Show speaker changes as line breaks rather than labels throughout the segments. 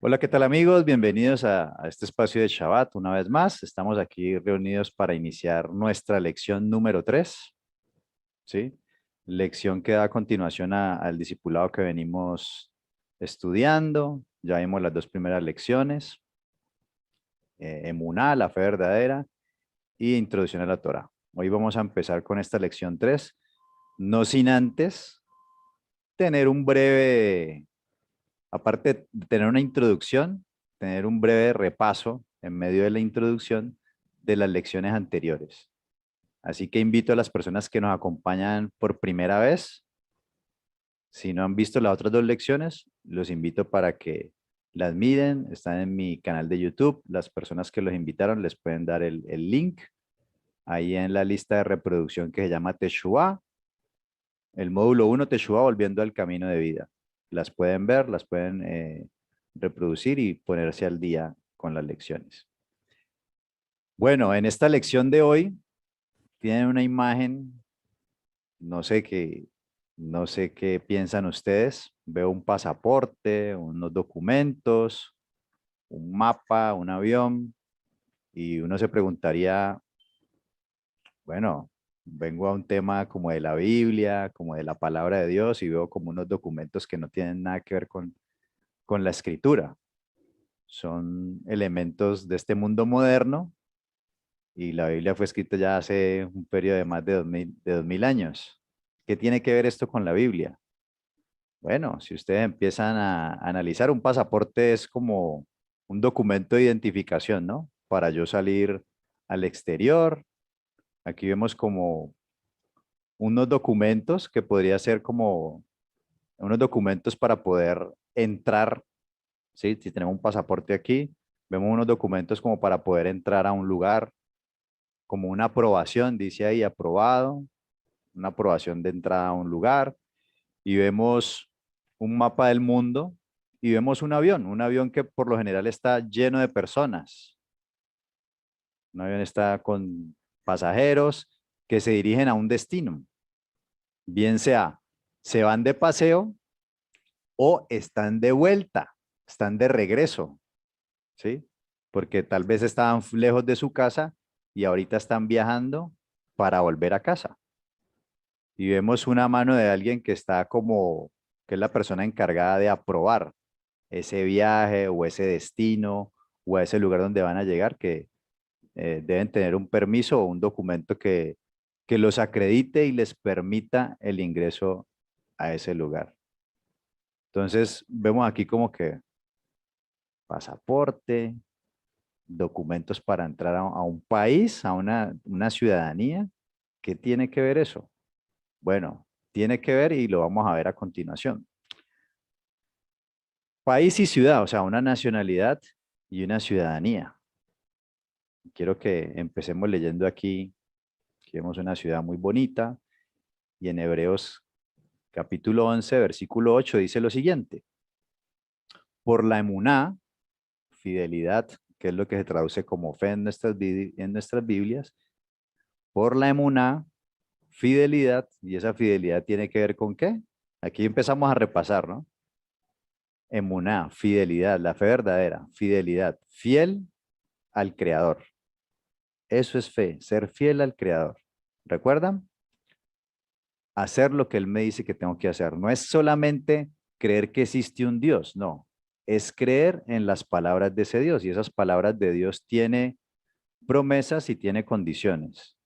Hola, ¿qué tal amigos? Bienvenidos a este espacio de Shabbat una vez más. Estamos aquí reunidos para iniciar nuestra lección número 3, ¿sí? Lección que da continuación al discipulado que venimos estudiando. Ya vimos las dos primeras lecciones, Emuná, la fe verdadera, y Introducción a la Torá. Hoy vamos a empezar con esta lección 3, no sin antes tener un breve, aparte de tener una introducción, tener un breve repaso en medio de la introducción de las lecciones anteriores. Así que invito a las personas que nos acompañan por primera vez, si no han visto las otras dos lecciones, los invito para que las miren, están en mi canal de YouTube. Las personas que los invitaron les pueden dar el link ahí en la lista de reproducción que se llama Teshuvah, el módulo 1 Teshuvah, volviendo al camino de vida. Las pueden ver, las pueden reproducir y ponerse al día con las lecciones. Bueno, en esta lección de hoy tienen una imagen, no sé qué, no sé qué piensan ustedes. Veo un pasaporte, unos documentos, un mapa, un avión, y uno se preguntaría, bueno, vengo a un tema como de la Biblia, como de la palabra de Dios, y veo como unos documentos que no tienen nada que ver con la escritura. Son elementos de este mundo moderno y la Biblia fue escrita ya hace un periodo de más de 2000 años. ¿Qué tiene que ver esto con la Biblia? Bueno, si ustedes empiezan a analizar, un pasaporte es como un documento de identificación, ¿no? Para yo salir al exterior. Aquí vemos como unos documentos que podría ser como unos documentos para poder entrar, ¿sí? Si tenemos un pasaporte aquí, vemos unos documentos como para poder entrar a un lugar, como una aprobación, dice ahí, aprobado, una aprobación de entrada a un lugar, y vemos un mapa del mundo y vemos un avión que por lo general está lleno de personas. Un avión está con pasajeros que se dirigen a un destino, bien sea se van de paseo o están de vuelta, están de regreso, ¿sí? Porque tal vez estaban lejos de su casa y ahorita están viajando para volver a casa. Y vemos una mano de alguien que está como, que es la persona encargada de aprobar ese viaje o ese destino o a ese lugar donde van a llegar, que deben tener un permiso o un documento que los acredite y les permita el ingreso a ese lugar. Entonces, vemos aquí como que pasaporte, documentos para entrar a un país, a una ciudadanía. ¿Qué tiene que ver eso? Bueno, tiene que ver y lo vamos a ver a continuación. País y ciudad, o sea, una nacionalidad y una ciudadanía. Quiero que empecemos leyendo aquí, que vemos una ciudad muy bonita, y en Hebreos capítulo 11, versículo 8 dice lo siguiente: por la emuná, fidelidad, que es lo que se traduce como fe en nuestras Biblias, por la emuná, fidelidad, y esa fidelidad tiene que ver con qué. Aquí empezamos a repasar, ¿no? Emuná, fidelidad, la fe verdadera, fidelidad, fiel al Creador. Eso es fe, ser fiel al Creador. ¿Recuerdan? Hacer lo que Él me dice que tengo que hacer. No es solamente creer que existe un Dios, no. Es creer en las palabras de ese Dios, y esas palabras de Dios tiene promesas y tiene condiciones.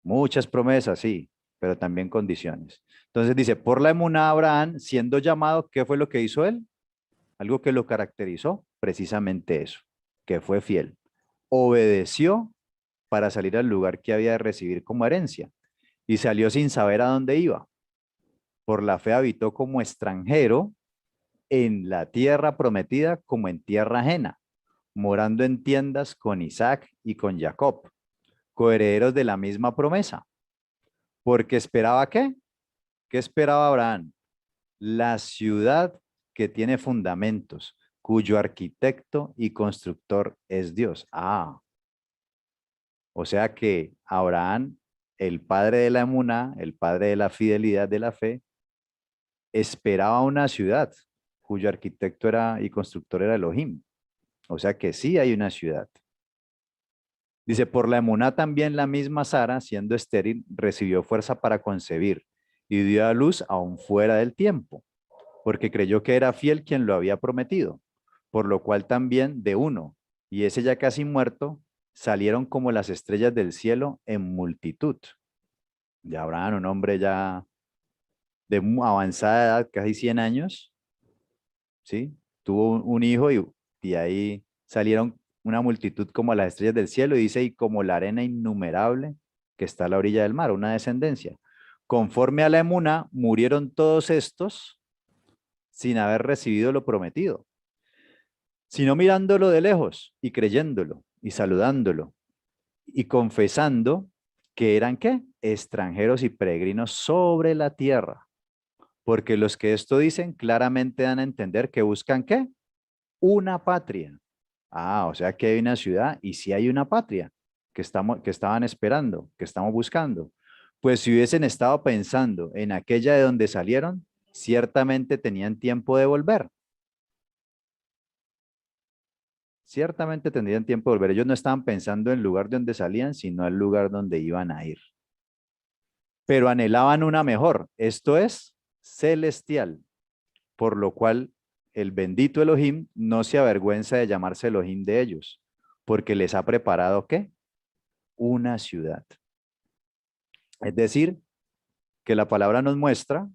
Muchas promesas, sí, pero también condiciones. Entonces dice, por la emuná Abraham, siendo llamado, ¿qué fue lo que hizo él? Algo que lo caracterizó, precisamente eso, que fue fiel. Obedeció para salir al lugar que había de recibir como herencia y salió sin saber a dónde iba. Por la fe habitó como extranjero en la tierra prometida como en tierra ajena, morando en tiendas con Isaac y con Jacob, coherederos de la misma promesa. Porque esperaba ¿qué? ¿Qué esperaba Abraham? La ciudad que tiene fundamentos, cuyo arquitecto y constructor es Dios. Ah, o sea que Abraham, el padre de la emuná, el padre de la fidelidad de la fe, esperaba una ciudad. cuyo arquitecto era y constructor era Elohim. O sea que sí hay una ciudad. Dice, por la emuná también la misma Sara, siendo estéril, recibió fuerza para concebir y dio a luz aún fuera del tiempo, porque creyó que era fiel quien lo había prometido, por lo cual también de uno, y ese ya casi muerto, salieron como las estrellas del cielo en multitud. Ya Abraham, un hombre ya de avanzada edad, casi 100 años, ¿sí? Tuvo un hijo y ahí salieron una multitud como las estrellas del cielo, y dice, y como la arena innumerable que está a la orilla del mar, una descendencia. Conforme a la emuná, murieron todos estos sin haber recibido lo prometido, sino mirándolo de lejos y creyéndolo y saludándolo y confesando que eran ¿qué? Extranjeros y peregrinos sobre la tierra. Porque los que esto dicen claramente dan a entender que buscan ¿qué? Una patria. Ah, o sea que hay una ciudad y sí hay una patria que estaban esperando, que estamos buscando. Pues si hubiesen estado pensando en aquella de donde salieron, ciertamente tenían tiempo de volver. Ciertamente tendrían tiempo de volver. Ellos no estaban pensando en el lugar de donde salían, sino el lugar donde iban a ir. Pero anhelaban una mejor, esto es celestial, por lo cual el bendito Elohim no se avergüenza de llamarse Elohim de ellos, porque les ha preparado ¿qué? Una ciudad. Es decir, que la palabra nos muestra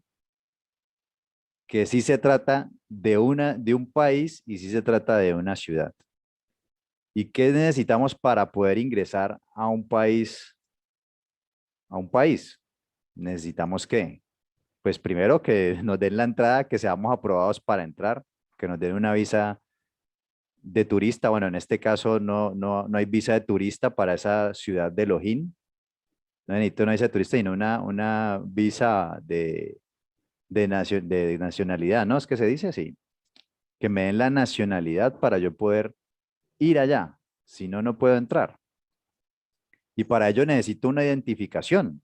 que sí se trata de un país y sí se trata de una ciudad. ¿Y qué necesitamos para poder ingresar a un país? A un país. Necesitamos ¿qué? Pues primero que nos den la entrada, que seamos aprobados para entrar, que nos den una visa de turista. Bueno, en este caso no hay visa de turista para esa ciudad de Elohim. No necesito una visa de turista, sino una visa de nacionalidad, ¿no? Es que se dice así. Que me den la nacionalidad para yo poder ir allá. Si no, no puedo entrar. Y para ello necesito una identificación.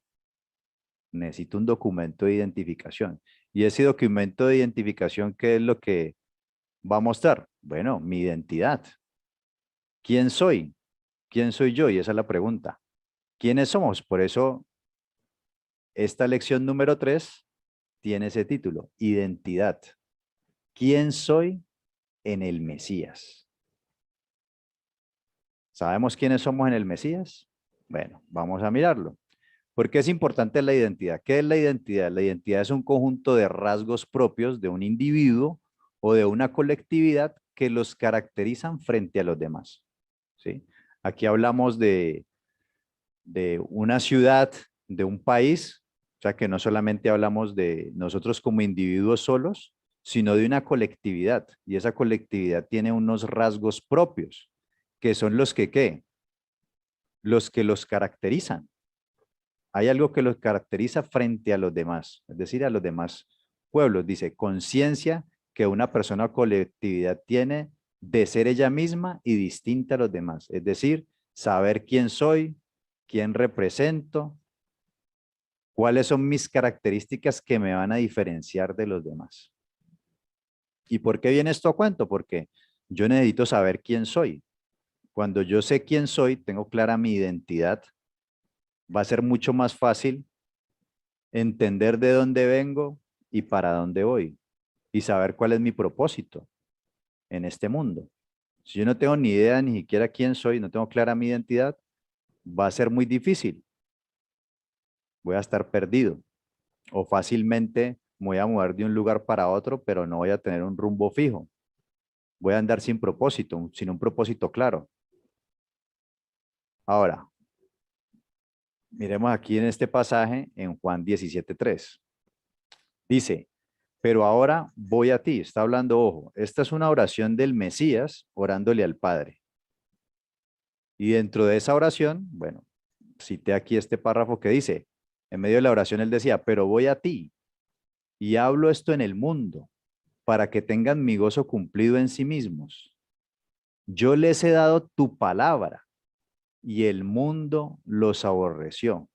Necesito un documento de identificación. Y ese documento de identificación, ¿qué es lo que va a mostrar? Bueno, mi identidad. ¿Quién soy? ¿Quién soy yo? Y esa es la pregunta. ¿Quiénes somos? Por eso esta lección número 3 tiene ese título, identidad. ¿Quién soy en el Mesías? ¿Sabemos quiénes somos en el Mesías? Bueno, vamos a mirarlo. ¿Por qué es importante la identidad? ¿Qué es la identidad? La identidad es un conjunto de rasgos propios de un individuo o de una colectividad que los caracterizan frente a los demás. ¿Sí? Aquí hablamos de una ciudad, de un país, o sea que no solamente hablamos de nosotros como individuos solos, sino de una colectividad. Y esa colectividad tiene unos rasgos propios, que son los que, ¿qué? Los que los caracterizan. Hay algo que los caracteriza frente a los demás, es decir, a los demás pueblos. Dice, conciencia que una persona o colectividad tiene de ser ella misma y distinta a los demás. Es decir, saber quién soy, quién represento, cuáles son mis características que me van a diferenciar de los demás. ¿Y por qué viene esto a cuento? Porque yo necesito saber quién soy. Cuando yo sé quién soy, tengo clara mi identidad, va a ser mucho más fácil entender de dónde vengo y para dónde voy y saber cuál es mi propósito en este mundo. Si yo no tengo ni idea ni siquiera quién soy, no tengo clara mi identidad, va a ser muy difícil. Voy a estar perdido o fácilmente me voy a mover de un lugar para otro, pero no voy a tener un rumbo fijo. Voy a andar sin propósito, sin un propósito claro. Ahora, miremos aquí en este pasaje en Juan 17:3. Dice, pero ahora voy a ti. Está hablando, ojo, esta es una oración del Mesías orándole al Padre. Y dentro de esa oración, bueno, cité aquí este párrafo que dice, en medio de la oración él decía, pero voy a ti y hablo esto en el mundo para que tengan mi gozo cumplido en sí mismos. Yo les he dado tu palabra y el mundo los aborreció,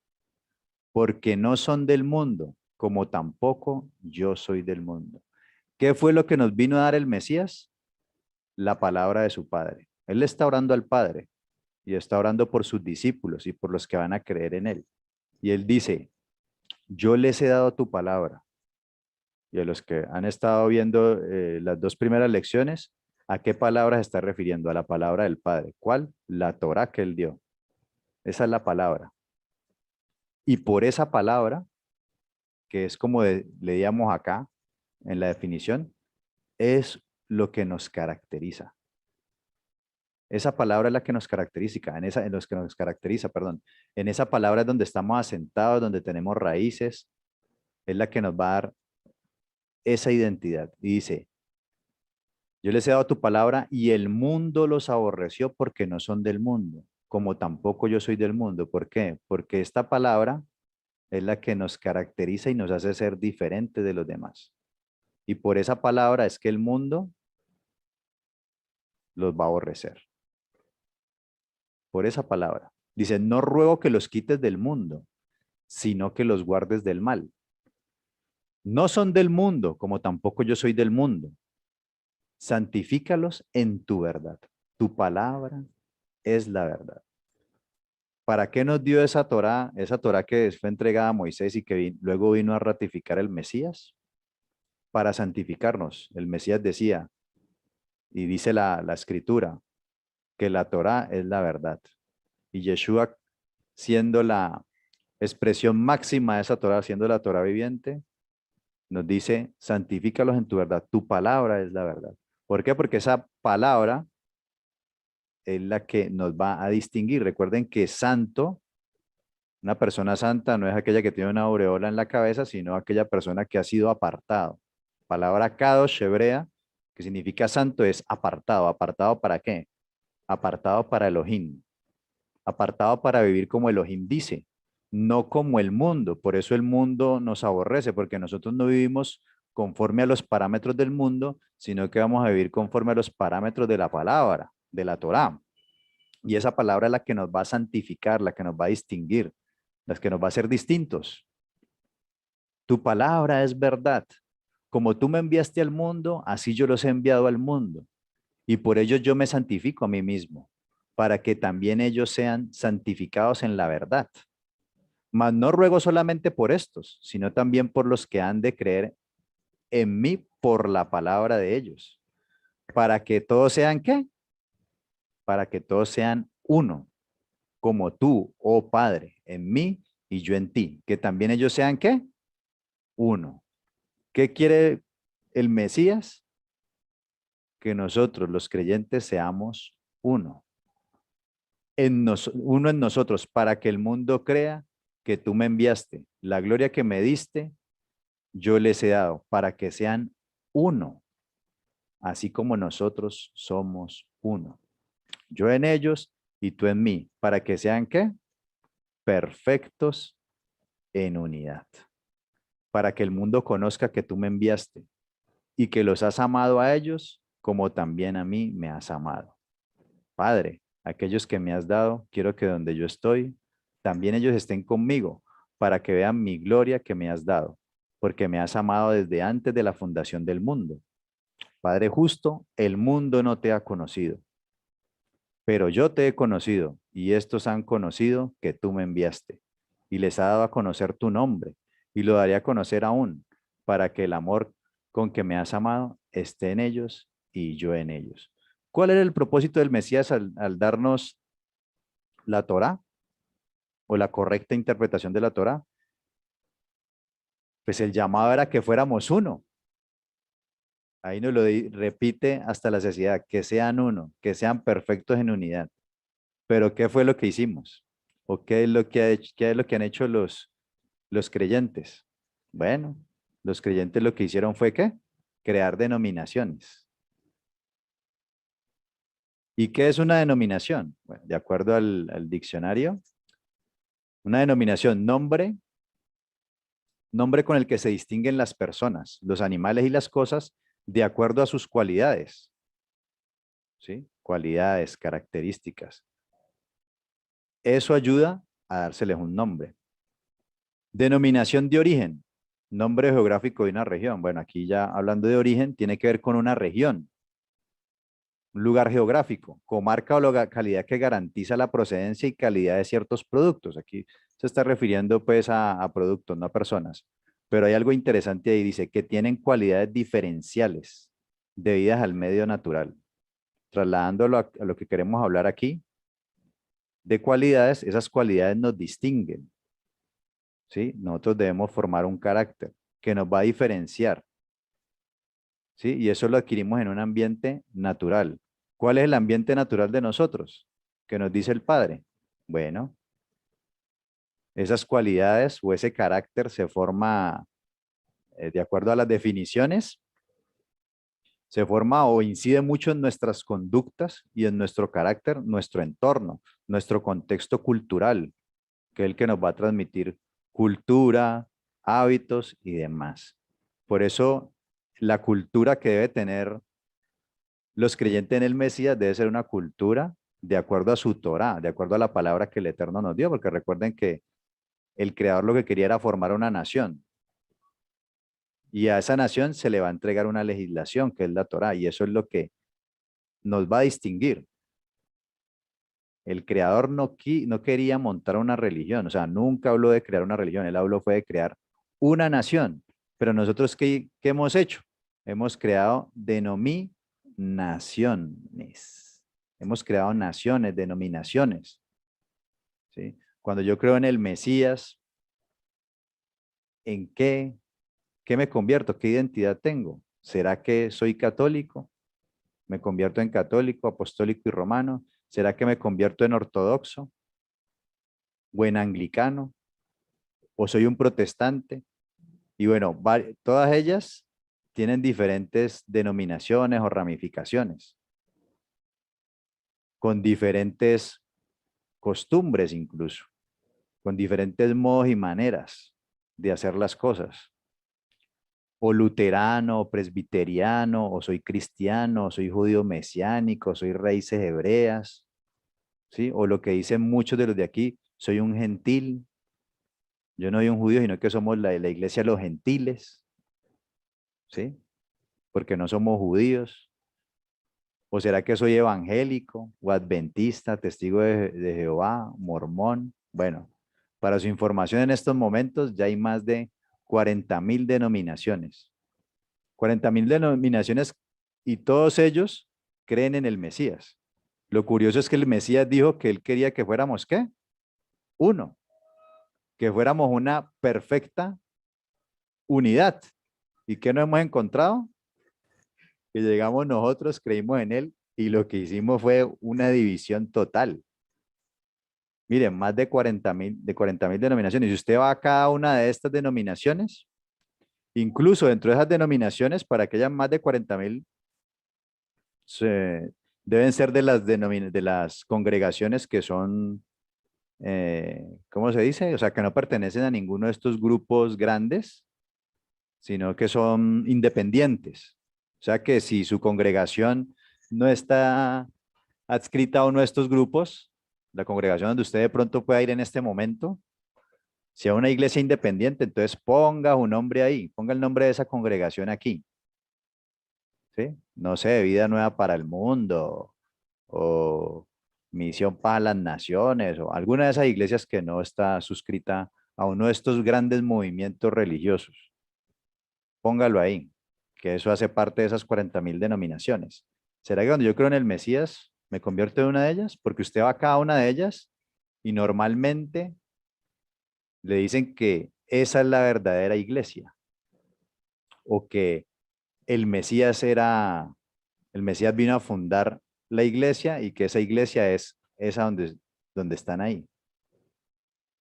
porque no son del mundo, como tampoco yo soy del mundo. ¿Qué fue lo que nos vino a dar el Mesías? La palabra de su Padre. Él le está orando al Padre y está orando por sus discípulos y por los que van a creer en él. Y él dice, yo les he dado tu palabra. Y a los que han estado viendo las dos primeras lecciones, ¿a qué palabra se está refiriendo? A la palabra del Padre. ¿Cuál? La Torá que él dio. Esa es la palabra. Y por esa palabra, que es como leíamos acá en la definición, es lo que nos caracteriza. Esa palabra es la que nos caracteriza, en los que nos caracteriza, perdón. En esa palabra es donde estamos asentados, donde tenemos raíces, es la que nos va a dar esa identidad. Y dice, yo les he dado tu palabra y el mundo los aborreció porque no son del mundo, como tampoco yo soy del mundo. ¿Por qué? Porque esta palabra es la que nos caracteriza y nos hace ser diferentes de los demás. Y por esa palabra es que el mundo los va a aborrecer. Por esa palabra. Dice, no ruego que los quites del mundo, sino que los guardes del mal. No son del mundo, como tampoco yo soy del mundo. Santifícalos en tu verdad. Tu palabra es la verdad. ¿Para qué nos dio esa Torá? Esa Torá que fue entregada a Moisés y que luego vino a ratificar el Mesías. Para santificarnos. El Mesías decía, y dice la escritura, que la Torá es la verdad. Y Yeshua, siendo la expresión máxima de esa Torá, siendo la Torá viviente, nos dice, santifícalos en tu verdad. Tu palabra es la verdad. ¿Por qué? Porque esa palabra es la que nos va a distinguir. Recuerden que santo, una persona santa no es aquella que tiene una aureola en la cabeza, sino aquella persona que ha sido apartado. Palabra kadosh hebrea, que significa santo, es apartado. ¿Apartado para qué? Apartado para Elohim. Apartado para vivir como Elohim dice, no como el mundo. Por eso el mundo nos aborrece, porque nosotros no vivimos conforme a los parámetros del mundo, sino que vamos a vivir conforme a los parámetros de la palabra, de la Torá. Y esa palabra es la que nos va a santificar, la que nos va a distinguir, la que nos va a hacer distintos. Tu palabra es verdad. Como tú me enviaste al mundo, así yo los he enviado al mundo. Y por ello yo me santifico a mí mismo, para que también ellos sean santificados en la verdad. Mas no ruego solamente por estos, sino también por los que han de creer en mí por la palabra de ellos. Para que todos sean, ¿qué? Para que todos sean uno, como tú, oh Padre, en mí y yo en ti. Que también ellos sean, ¿qué? Uno. ¿Qué quiere el Mesías? Que nosotros, los creyentes, seamos uno. Uno en nosotros, para que el mundo crea que tú me enviaste. La gloria que me diste, yo les he dado, para que sean uno, así como nosotros somos uno. Yo en ellos y tú en mí, para que sean ¿qué? Perfectos en unidad. Para que el mundo conozca que tú me enviaste y que los has amado a ellos como también a mí me has amado. Padre, aquellos que me has dado, quiero que donde yo estoy, también ellos estén conmigo, para que vean mi gloria que me has dado, porque me has amado desde antes de la fundación del mundo. Padre justo, el mundo no te ha conocido, pero yo te he conocido, y estos han conocido que tú me enviaste, y les ha dado a conocer tu nombre, y lo daré a conocer aún, para que el amor con que me has amado esté en ellos y yo en ellos. ¿Cuál era el propósito del Mesías al darnos la Torá o la correcta interpretación de la Torá? Pues el llamado era que fuéramos uno. Ahí nos lo repite hasta la saciedad, que sean uno, que sean perfectos en unidad. Pero ¿qué fue lo que hicimos? ¿O qué es lo que qué es lo que han hecho los creyentes? Bueno, los creyentes lo que hicieron fue ¿qué? Crear denominaciones. ¿Y qué es una denominación? Bueno, de acuerdo al diccionario, una denominación, nombre con el que se distinguen las personas, los animales y las cosas de acuerdo a sus cualidades, ¿sí? Cualidades, características. Eso ayuda a dárseles un nombre. Denominación de origen. Nombre geográfico de una región. Bueno, aquí ya hablando de origen, tiene que ver con una región, un lugar geográfico, comarca o localidad que garantiza la procedencia y calidad de ciertos productos. Aquí se está refiriendo pues a productos, no a personas. Pero hay algo interesante ahí, dice que tienen cualidades diferenciales debidas al medio natural. Trasladándolo a lo que queremos hablar aquí, de cualidades, esas cualidades nos distinguen, ¿sí? Nosotros debemos formar un carácter que nos va a diferenciar, ¿sí? Y eso lo adquirimos en un ambiente natural. ¿Cuál es el ambiente natural de nosotros? ¿Qué nos dice el Padre? Bueno, esas cualidades o ese carácter se forma de acuerdo a las definiciones, se forma o incide mucho en nuestras conductas y en nuestro carácter, nuestro entorno, nuestro contexto cultural, que es el que nos va a transmitir cultura, hábitos y demás. Por eso, la cultura que debe tener los creyentes en el Mesías debe ser una cultura de acuerdo a su Torá, de acuerdo a la palabra que el Eterno nos dio, porque recuerden que el Creador lo que quería era formar una nación, y a esa nación se le va a entregar una legislación, que es la Torá, y eso es lo que nos va a distinguir. El Creador no quería montar una religión, o sea, nunca habló de crear una religión, él habló fue de crear una nación. Pero nosotros, ¿qué hemos hecho? Hemos creado denominaciones. Hemos creado naciones, denominaciones, ¿sí? Cuando yo creo en el Mesías, ¿en qué me convierto? ¿Qué identidad tengo? ¿Será que soy católico? ¿Me convierto en católico, apostólico y romano? ¿Será que me convierto en ortodoxo o en anglicano? ¿O soy un protestante? Y bueno, todas ellas tienen diferentes denominaciones o ramificaciones, con diferentes costumbres incluso, con diferentes modos y maneras de hacer las cosas. O luterano, o presbiteriano, o soy cristiano, o soy judío mesiánico, soy raíces hebreas, ¿sí? O lo que dicen muchos de los de aquí, soy un gentil. Yo no soy un judío, sino que somos la iglesia de los gentiles, ¿sí? Porque no somos judíos. ¿O será que soy evangélico o adventista, testigo de Jehová, mormón? Bueno, para su información en estos momentos ya hay más de 40.000 denominaciones. 40.000 denominaciones y todos ellos creen en el Mesías. Lo curioso es que el Mesías dijo que él quería que fuéramos, ¿qué? Uno, que fuéramos una perfecta unidad. ¿Y qué nos hemos encontrado? Que llegamos nosotros, creímos en él y lo que hicimos fue una división total. Miren, más de 40.000 denominaciones. Y usted va a cada una de estas denominaciones, incluso dentro de esas denominaciones, para que haya más de 40.000, deben ser de las congregaciones que son, ¿cómo se dice? O sea, que no pertenecen a ninguno de estos grupos grandes, sino que son independientes. O sea, que si su congregación no está adscrita a uno de estos grupos, la congregación donde usted de pronto pueda ir en este momento, sea una iglesia independiente, entonces ponga un nombre ahí, ponga el nombre de esa congregación aquí, ¿sí? No sé, Vida Nueva para el Mundo o Misión para las Naciones o alguna de esas iglesias que no está suscrita a uno de estos grandes movimientos religiosos. Póngalo ahí, que eso hace parte de esas 40.000 denominaciones. ¿Será que cuando yo creo en el Mesías me convierto en una de ellas? Porque usted va a cada una de ellas y normalmente le dicen que esa es la verdadera iglesia o que el Mesías el Mesías vino a fundar la iglesia y que esa iglesia es esa donde están ahí.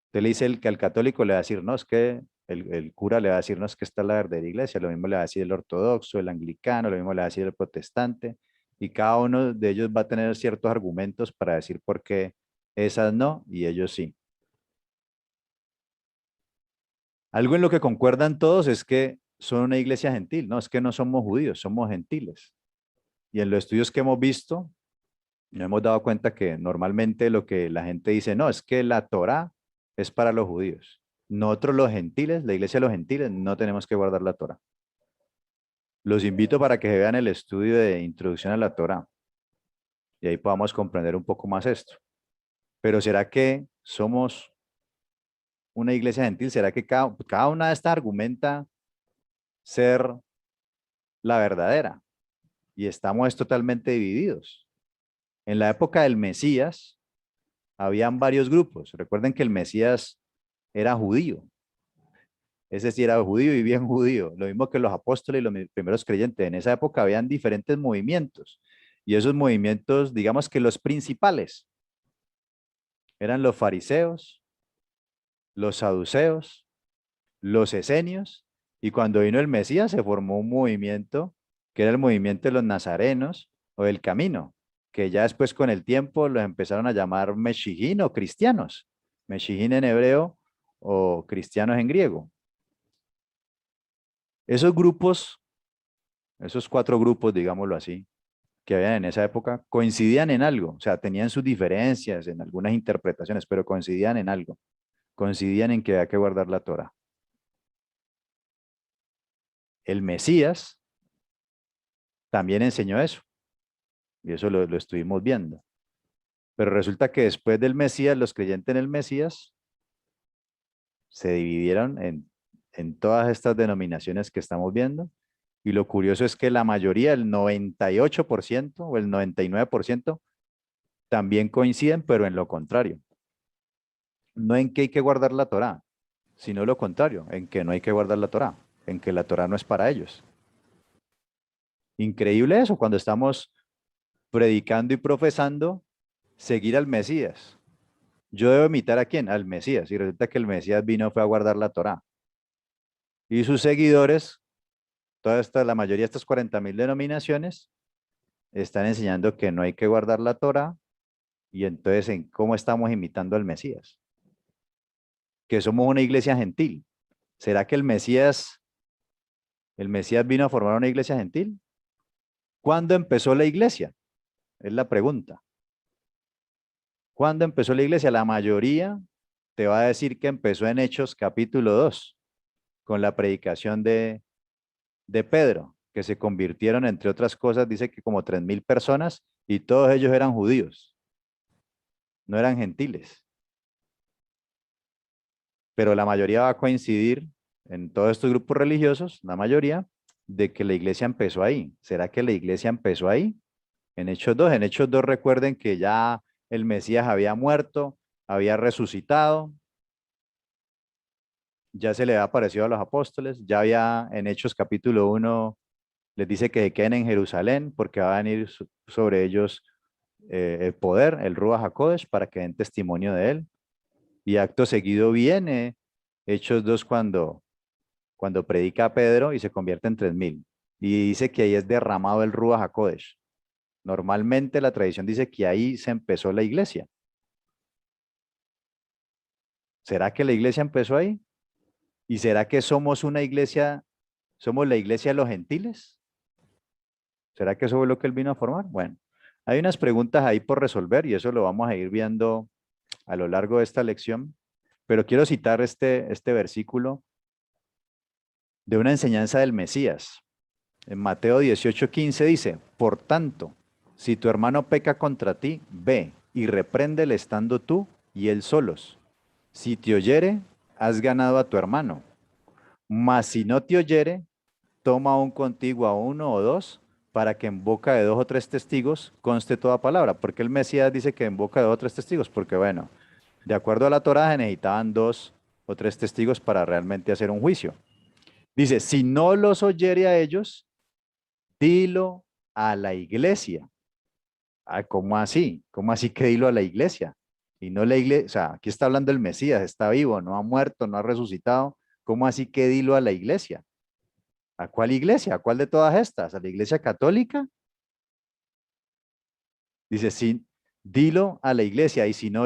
Usted le dice que al católico le va a decir, no, es que el cura le va a decir, no, es que esta es la verdadera iglesia, lo mismo le va a decir el ortodoxo, el anglicano, lo mismo le va a decir el protestante, y cada uno de ellos va a tener ciertos argumentos para decir por qué esas no y ellos sí. Algo en lo que concuerdan todos es que son una iglesia gentil, no es que no somos judíos, somos gentiles. Y en los estudios que hemos visto, nos hemos dado cuenta que normalmente lo que la gente dice, no, es que la Torá es para los judíos. Nosotros los gentiles, la iglesia de los gentiles, no tenemos que guardar la Torá. Los invito para que vean el estudio de introducción a la Torá y ahí podamos comprender un poco más esto. Pero ¿será que somos una iglesia gentil? ¿Será que cada una de estas argumenta ser la verdadera? Y estamos totalmente divididos. En la época del Mesías, habían varios grupos. Recuerden que el Mesías era judío. Ese sí era judío y bien judío. Lo mismo que los apóstoles y los primeros creyentes. En esa época habían diferentes movimientos. Y esos movimientos, digamos que los principales, eran los fariseos, los saduceos, los esenios. Y cuando vino el Mesías se formó un movimiento que era el movimiento de los nazarenos o del camino, que ya después con el tiempo los empezaron a llamar meshigín o cristianos. Meshigín en hebreo o cristianos en griego. Esos grupos, esos cuatro grupos, digámoslo así, que habían en esa época, coincidían en algo, o sea, tenían sus diferencias en algunas interpretaciones, pero coincidían en algo, coincidían en que había que guardar la Torá. El Mesías también enseñó eso, y eso lo estuvimos viendo. Pero resulta que después del Mesías, los creyentes en el Mesías se dividieron en todas estas denominaciones que estamos viendo. Y lo curioso es que la mayoría, el 98% o el 99%, también coinciden, pero en lo contrario. No en que hay que guardar la Torá, sino lo contrario, en que no hay que guardar la Torá, en que la Torá no es para ellos. Increíble eso, cuando estamos predicando y profesando seguir al Mesías. Yo debo imitar a quién, al Mesías, y resulta que el Mesías vino fue a guardar la Torá. Y sus seguidores, la mayoría de estas 40.000 denominaciones, están enseñando que no hay que guardar la Torá, y entonces en cómo estamos imitando al Mesías. Que somos una iglesia gentil. ¿Será que el Mesías vino a formar una iglesia gentil? ¿Cuándo empezó la iglesia? Es la pregunta. ¿Cuándo empezó la iglesia? La mayoría te va a decir que empezó en Hechos capítulo 2, con la predicación de Pedro, que se convirtieron, entre otras cosas, dice que como 3.000 personas, y todos ellos eran judíos, no eran gentiles. Pero la mayoría va a coincidir en todos estos grupos religiosos, la mayoría, de que la iglesia empezó ahí. ¿Será que la iglesia empezó ahí? En Hechos 2 recuerden que ya el Mesías había muerto, había resucitado, ya se le había aparecido a los apóstoles, ya había en Hechos capítulo 1, les dice que se queden en Jerusalén porque va a venir sobre ellos el poder, el Ruach HaKodesh, para que den testimonio de él. Y acto seguido viene Hechos 2 cuando predica a Pedro y se convierte en 3.000. Y dice que ahí es derramado el Ruach HaKodesh. Normalmente la tradición dice que ahí se empezó la iglesia. ¿Será que la iglesia empezó ahí? ¿Y será que somos una iglesia, somos la iglesia de los gentiles? ¿Será que eso fue lo que él vino a formar? Bueno, hay unas preguntas ahí por resolver y eso lo vamos a ir viendo a lo largo de esta lección, pero quiero citar este versículo de una enseñanza del Mesías. En Mateo 18:15 dice, por tanto, si tu hermano peca contra ti, ve y repréndele estando tú y él solos. Si te oyere, has ganado a tu hermano. Mas si no te oyere, toma aún contigo a uno o dos, para que en boca de dos o tres testigos conste toda palabra. Porque el Mesías dice que en boca de dos o tres testigos, porque bueno, de acuerdo a la Torá se necesitaban dos o tres testigos para realmente hacer un juicio. Dice, si no los oyere a ellos, dilo a la iglesia. Ah, ¿cómo así? ¿Cómo así que dilo a la iglesia? Y no la iglesia, o sea, aquí está hablando el Mesías, está vivo, no ha muerto, no ha resucitado. ¿Cómo así que dilo a la iglesia? ¿A cuál iglesia? ¿A cuál de todas estas? ¿A la iglesia católica? Dice, sí, dilo a la iglesia y si no lo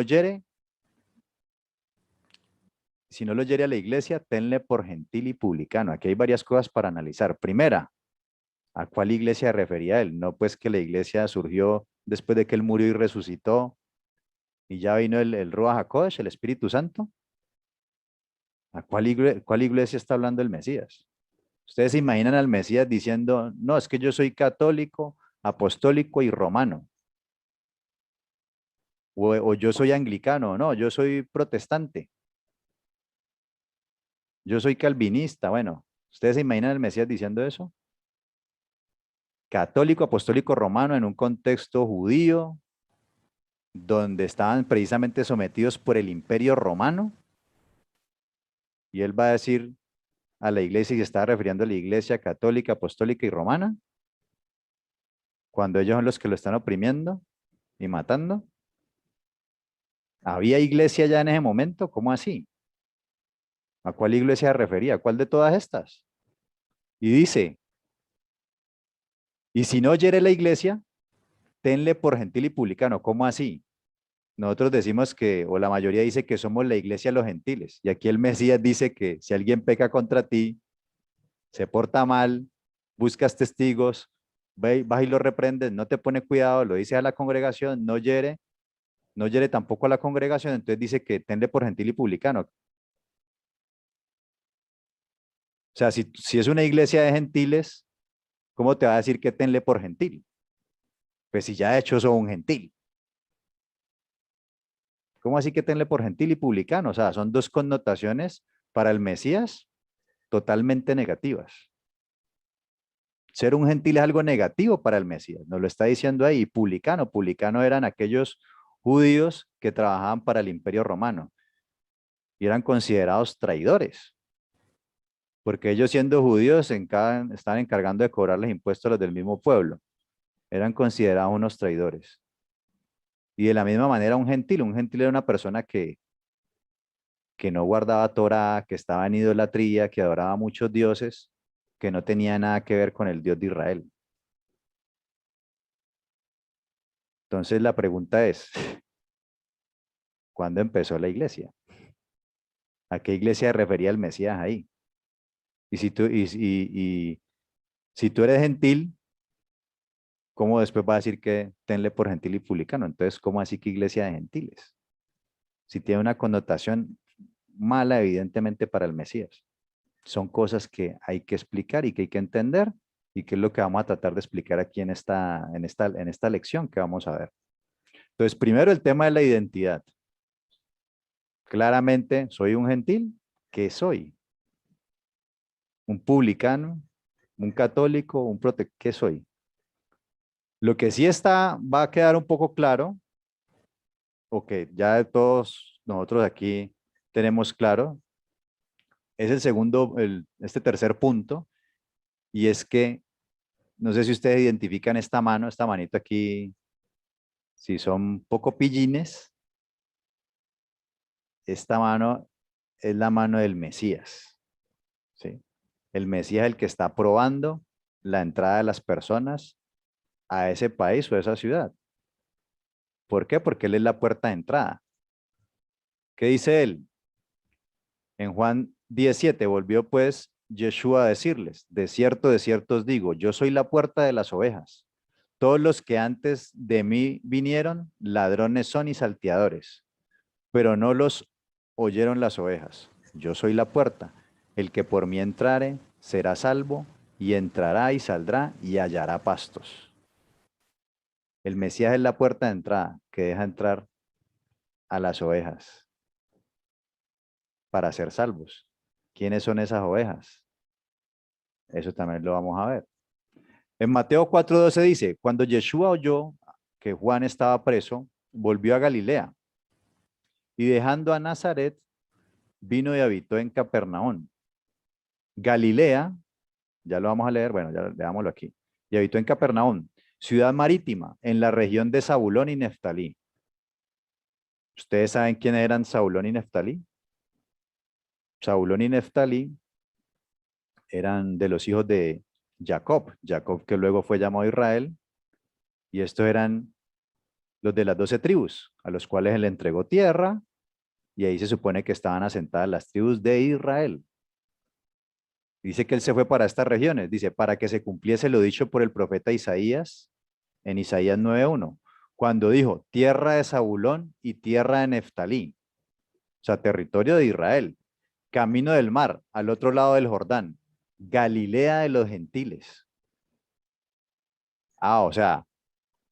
oyere a la iglesia, tenle por gentil y publicano. Aquí hay varias cosas para analizar. Primera, ¿a cuál iglesia refería él? No pues que la iglesia surgió después de que él murió y resucitó y ya vino el Ruach HaKodesh, el Espíritu Santo. Cuál iglesia está hablando el Mesías? Ustedes se imaginan al Mesías diciendo, no, es que yo soy católico, apostólico y romano, o yo soy anglicano, no, yo soy protestante, yo soy calvinista. Bueno, ¿ustedes se imaginan al Mesías diciendo eso? Católico, apostólico, romano en un contexto judío, donde estaban precisamente sometidos por el imperio romano, y él va a decir a la iglesia, y se está refiriendo a la iglesia católica, apostólica y romana, cuando ellos son los que lo están oprimiendo y matando. ¿Había iglesia ya en ese momento? ¿Cómo así? ¿A cuál iglesia se refería? ¿A cuál de todas estas? Y dice, y si no oyere la iglesia, tenle por gentil y publicano. ¿Cómo así? Nosotros decimos que, o la mayoría dice que somos la iglesia de los gentiles. Y aquí el Mesías dice que si alguien peca contra ti, se porta mal, buscas testigos, vas y lo reprendes, no te pone cuidado, lo dice a la congregación, no hiere tampoco a la congregación, entonces dice que tenle por gentil y publicano. O sea, si es una iglesia de gentiles, ¿cómo te va a decir que tenle por gentil? Pues si ya de hecho son un gentil. ¿Cómo así que tenle por gentil y publicano? O sea, son dos connotaciones para el Mesías totalmente negativas. Ser un gentil es algo negativo para el Mesías, nos lo está diciendo ahí. Publicano, publicano eran aquellos judíos que trabajaban para el imperio romano y eran considerados traidores, porque ellos siendo judíos estaban encargando de cobrarles impuestos a los del mismo pueblo, eran considerados unos traidores. Y de la misma manera un gentil era una persona que no guardaba Torá, que estaba en idolatría, que adoraba a muchos dioses, que no tenía nada que ver con el Dios de Israel. Entonces la pregunta es, ¿cuándo empezó la iglesia? ¿A qué iglesia se refería el Mesías ahí? Y si tú eres gentil, ¿cómo después va a decir que tenle por gentil y publicano? Entonces, ¿cómo así que iglesia de gentiles? Si tiene una connotación mala, evidentemente, para el Mesías. Son cosas que hay que explicar y que hay que entender y que es lo que vamos a tratar de explicar aquí en esta lección que vamos a ver. Entonces, primero el tema de la identidad. Claramente, ¿soy un gentil? ¿Qué soy? ¿Un publicano? ¿Un católico? ¿Qué soy? Lo que sí va a quedar un poco claro, o que ya de todos nosotros aquí tenemos claro, es este tercer punto, y es que, no sé si ustedes identifican esta manito aquí, si son poco pillines, esta mano es la mano del Mesías, ¿sí? El Mesías es el que está probando la entrada de las personas a ese país o a esa ciudad. ¿Por qué? Porque Él es la puerta de entrada. ¿Qué dice Él? En Juan 17 volvió pues Yeshua a decirles, de cierto os digo, yo soy la puerta de las ovejas. Todos los que antes de mí vinieron, ladrones son y salteadores, pero no los oyeron las ovejas. Yo soy la puerta. El que por mí entrare será salvo y entrará y saldrá y hallará pastos. El Mesías es la puerta de entrada que deja entrar a las ovejas para ser salvos. ¿Quiénes son esas ovejas? Eso también lo vamos a ver. En Mateo 4:12 dice, cuando Yeshua oyó que Juan estaba preso, volvió a Galilea y dejando a Nazaret, vino y habitó en Capernaum. Galilea, ya lo vamos a leer, bueno, ya leámoslo aquí. Y habitó en Capernaum, ciudad marítima, en la región de Zabulón y Neftalí. ¿Ustedes saben quiénes eran Zabulón y Neftalí? Zabulón y Neftalí eran de los hijos de Jacob, Jacob que luego fue llamado Israel, y estos eran los de las 12 tribus, a los cuales él entregó tierra, y ahí se supone que estaban asentadas las tribus de Israel. Dice que él se fue para estas regiones, dice, para que se cumpliese lo dicho por el profeta Isaías en Isaías 9:1, cuando dijo, tierra de Zabulón y tierra de Neftalí, o sea, territorio de Israel. camino del mar, al otro lado del Jordán, Galilea de los gentiles. Ah, o sea,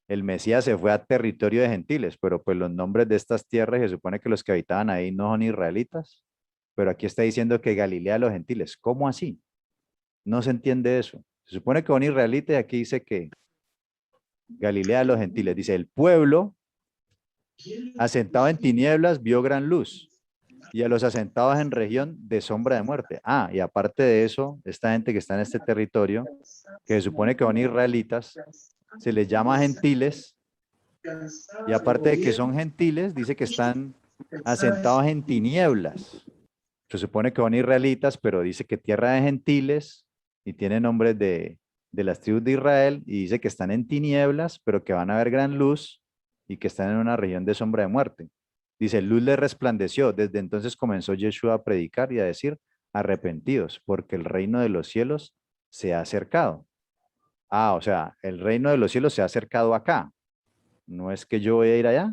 el Mesías se fue a territorio de gentiles, pero pues los nombres de estas tierras, se supone que los que habitaban ahí no son israelitas, pero aquí está diciendo que Galilea de los gentiles. ¿Cómo así? No se entiende eso. Se supone que son israelitas y aquí dice que Galilea de los gentiles. Dice, el pueblo asentado en tinieblas vio gran luz y a los asentados en región de sombra de muerte. Ah, y aparte de eso, esta gente que está en este territorio, que se supone que son israelitas, se les llama gentiles, y aparte de que son gentiles, dice que están asentados en tinieblas. Se supone que son israelitas, pero dice que tierra de gentiles y tiene nombres de las tribus de Israel y dice que están en tinieblas, pero que van a ver gran luz y que están en una región de sombra de muerte. Dice, luz le resplandeció. Desde entonces comenzó Yeshua a predicar y a decir, arrepentidos, porque el reino de los cielos se ha acercado. Ah, o sea, el reino de los cielos se ha acercado acá. No es que yo voy a ir allá.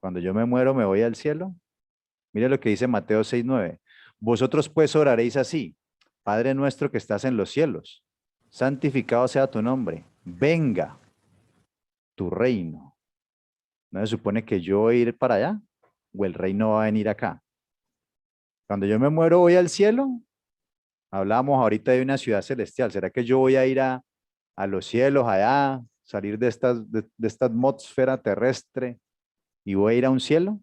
Cuando yo me muero, me voy al cielo. Mire lo que dice Mateo 6:9. Vosotros pues oraréis así. Padre nuestro que estás en los cielos, santificado sea tu nombre. Venga tu reino. ¿No se supone que yo voy a ir para allá? ¿O el reino va a venir acá? Cuando yo me muero, voy al cielo. Hablábamos ahorita de una ciudad celestial. ¿Será que yo voy a ir a los cielos allá, salir de esta atmósfera terrestre y voy a ir a un cielo?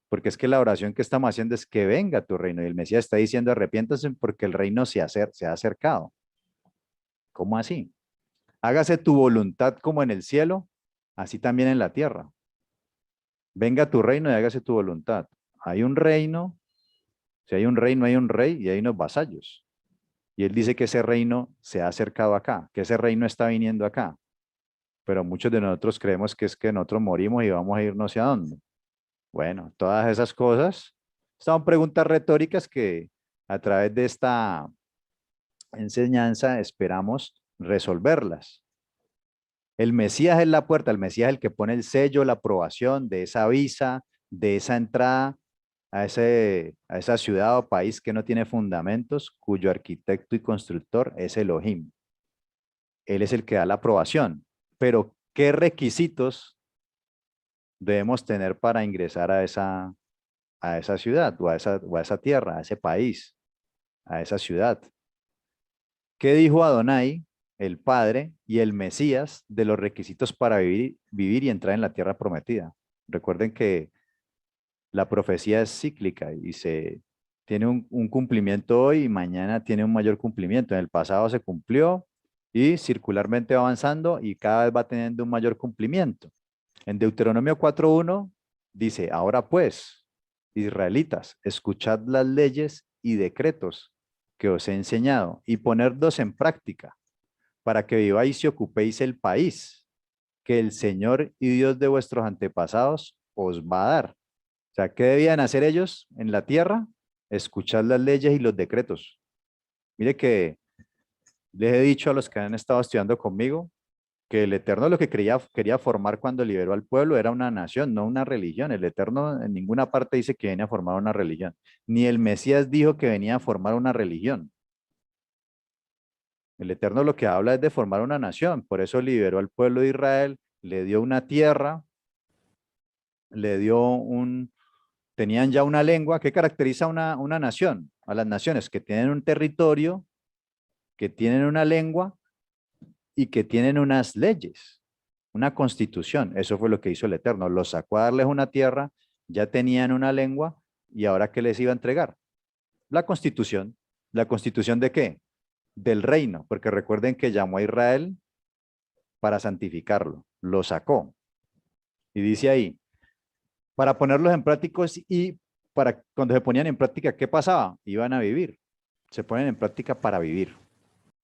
Porque es que la oración que estamos haciendo es que venga tu reino. Y el Mesías está diciendo, arrepiéntase porque el reino se ha acercado. ¿Cómo así? Hágase tu voluntad como en el cielo, así también en la tierra. Venga tu reino y hágase tu voluntad. Hay un reino, si hay un reino, hay un rey y hay unos vasallos. Y él dice que ese reino se ha acercado acá, que ese reino está viniendo acá. Pero muchos de nosotros creemos que es que nosotros morimos y vamos a ir no sé a dónde. Bueno, todas esas cosas son preguntas retóricas que a través de esta enseñanza esperamos resolverlas. El Mesías es la puerta, el Mesías es el que pone el sello, la aprobación de esa visa, de esa entrada a esa ciudad o país que no tiene fundamentos, cuyo arquitecto y constructor es Elohim. Él es el que da la aprobación. Pero, ¿qué requisitos debemos tener para ingresar a esa ciudad o a esa tierra, a ese país, a esa ciudad? ¿Qué dijo Adonai, el Padre y el Mesías de los requisitos para vivir y entrar en la tierra prometida? Recuerden que la profecía es cíclica y se tiene un cumplimiento hoy y mañana tiene un mayor cumplimiento. En el pasado se cumplió y circularmente va avanzando y cada vez va teniendo un mayor cumplimiento. En Deuteronomio 4:1 dice, ahora pues, israelitas, escuchad las leyes y decretos que os he enseñado y ponedlos en práctica para que viváis y ocupéis el país que el Señor y Dios de vuestros antepasados os va a dar. O sea, ¿qué debían hacer ellos en la tierra? Escuchar las leyes y los decretos. Mire que les he dicho a los que han estado estudiando conmigo que el Eterno lo que quería formar cuando liberó al pueblo era una nación, no una religión. El Eterno en ninguna parte dice que venía a formar una religión. Ni el Mesías dijo que venía a formar una religión. El Eterno lo que habla es de formar una nación. Por eso liberó al pueblo de Israel, le dio una tierra, le dio tenían ya una lengua. ¿Qué caracteriza una nación? A las naciones que tienen un territorio, que tienen una lengua y que tienen unas leyes, una constitución. Eso fue lo que hizo el Eterno. Los sacó a darles una tierra, ya tenían una lengua y ahora ¿qué les iba a entregar? La constitución. ¿La constitución de qué? Del reino, porque recuerden que llamó a Israel para santificarlo, lo sacó. Y dice ahí, para ponerlos en prácticos y para cuando se ponían en práctica, ¿qué pasaba? Iban a vivir. Se ponen en práctica para vivir.